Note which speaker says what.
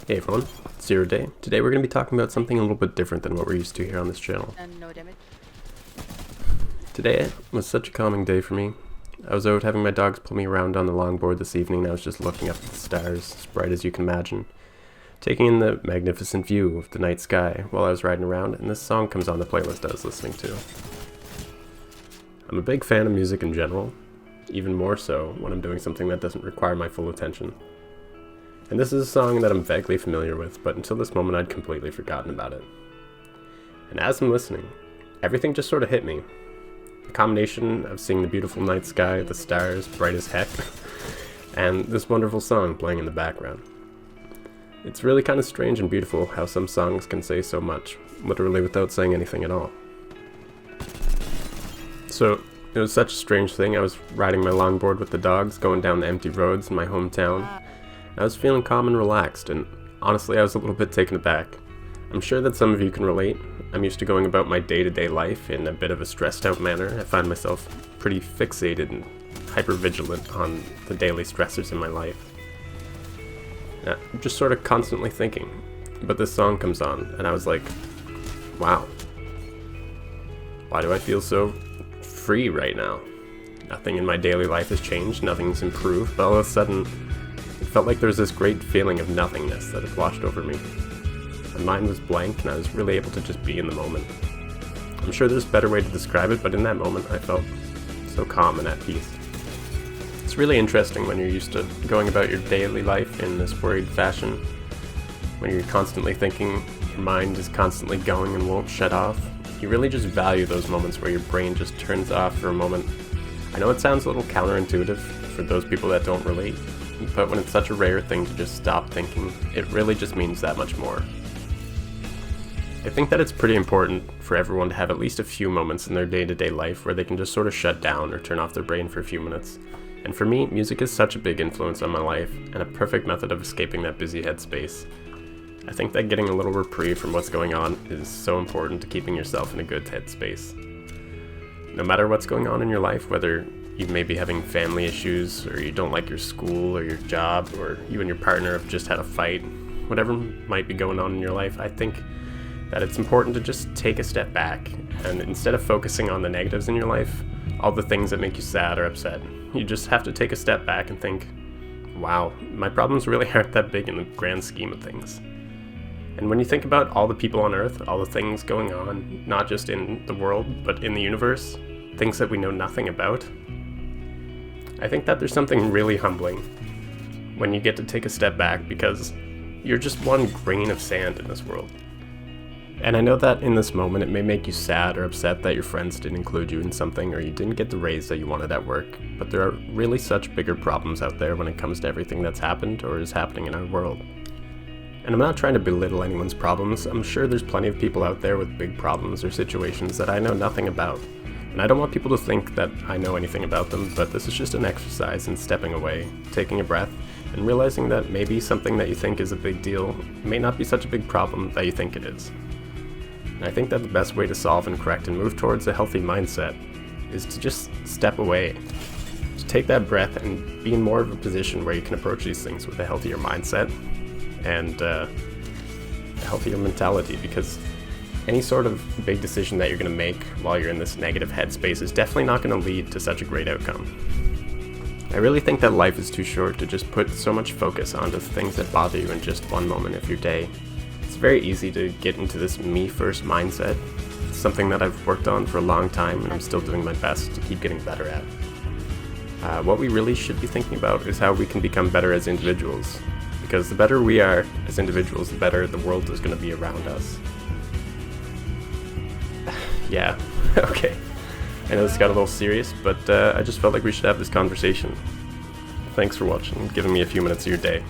Speaker 1: Hey everyone, it's Zero Day. Today we're going to be talking about something a little bit different than what we're used to here on this channel.
Speaker 2: And no damage.
Speaker 1: Today was such a calming day for me. I was out having my dogs pull me around on the longboard this evening and I was just looking up at the stars, as bright as you can imagine, taking in the magnificent view of the night sky while I was riding around, and this song comes on the playlist I was listening to. I'm a big fan of music in general, even more so when I'm doing something that doesn't require my full attention. And this is a song that I'm vaguely familiar with, but until this moment I'd completely forgotten about it. And as I'm listening, everything just sort of hit me. The combination of seeing the beautiful night sky, the stars, bright as heck, and this wonderful song playing in the background. It's really kind of strange and beautiful how some songs can say so much, literally without saying anything at all. So, it was such a strange thing. I was riding my longboard with the dogs, going down the empty roads in my hometown. I was feeling calm and relaxed, and honestly I was a little bit taken aback. I'm sure that some of you can relate. I'm used to going about my day-to-day life in a bit of a stressed out manner. I find myself pretty fixated and hyper-vigilant on the daily stressors in my life. I'm just sort of constantly thinking. But this song comes on, and I was like, wow. Why do I feel so free right now? Nothing in my daily life has changed, nothing's improved, but all of a sudden, it felt like there was this great feeling of nothingness that had washed over me. My mind was blank and I was really able to just be in the moment. I'm sure there's a better way to describe it, but in that moment I felt so calm and at peace. It's really interesting when you're used to going about your daily life in this worried fashion, when you're constantly thinking, your mind is constantly going and won't shut off. You really just value those moments where your brain just turns off for a moment. I know it sounds a little counterintuitive for those people that don't relate, but when it's such a rare thing to just stop thinking, it really just means that much more. I think that it's pretty important for everyone to have at least a few moments in their day-to-day life where they can just sort of shut down or turn off their brain for a few minutes. And for me, music is such a big influence on my life and a perfect method of escaping that busy headspace. I think that getting a little reprieve from what's going on is so important to keeping yourself in a good headspace. No matter what's going on in your life, whether you may be having family issues, or you don't like your school or your job, or you and your partner have just had a fight, whatever might be going on in your life, I think that it's important to just take a step back, and instead of focusing on the negatives in your life, all the things that make you sad or upset, you just have to take a step back and think, wow, my problems really aren't that big in the grand scheme of things. And when you think about all the people on Earth, all the things going on, not just in the world, but in the universe, things that we know nothing about, I think that there's something really humbling when you get to take a step back, because you're just one grain of sand in this world. And I know that in this moment it may make you sad or upset that your friends didn't include you in something, or you didn't get the raise that you wanted at work, but there are really such bigger problems out there when it comes to everything that's happened or is happening in our world. And I'm not trying to belittle anyone's problems. I'm sure there's plenty of people out there with big problems or situations that I know nothing about. And I don't want people to think that I know anything about them, but this is just an exercise in stepping away, taking a breath, and realizing that maybe something that you think is a big deal may not be such a big problem that you think it is. And I think that the best way to solve and correct and move towards a healthy mindset is to just step away, to take that breath and be in more of a position where you can approach these things with a healthier mindset and a healthier mentality, because any sort of big decision that you're going to make while you're in this negative headspace is definitely not going to lead to such a great outcome. I really think that life is too short to just put so much focus onto things that bother you in just one moment of your day. It's very easy to get into this me-first mindset. It's something that I've worked on for a long time and I'm still doing my best to keep getting better at. What we really should be thinking about is how we can become better as individuals, because the better we are as individuals, the better the world is going to be around us. Yeah, okay. I know this got a little serious, but I just felt like we should have this conversation. Thanks for watching and giving me a few minutes of your day.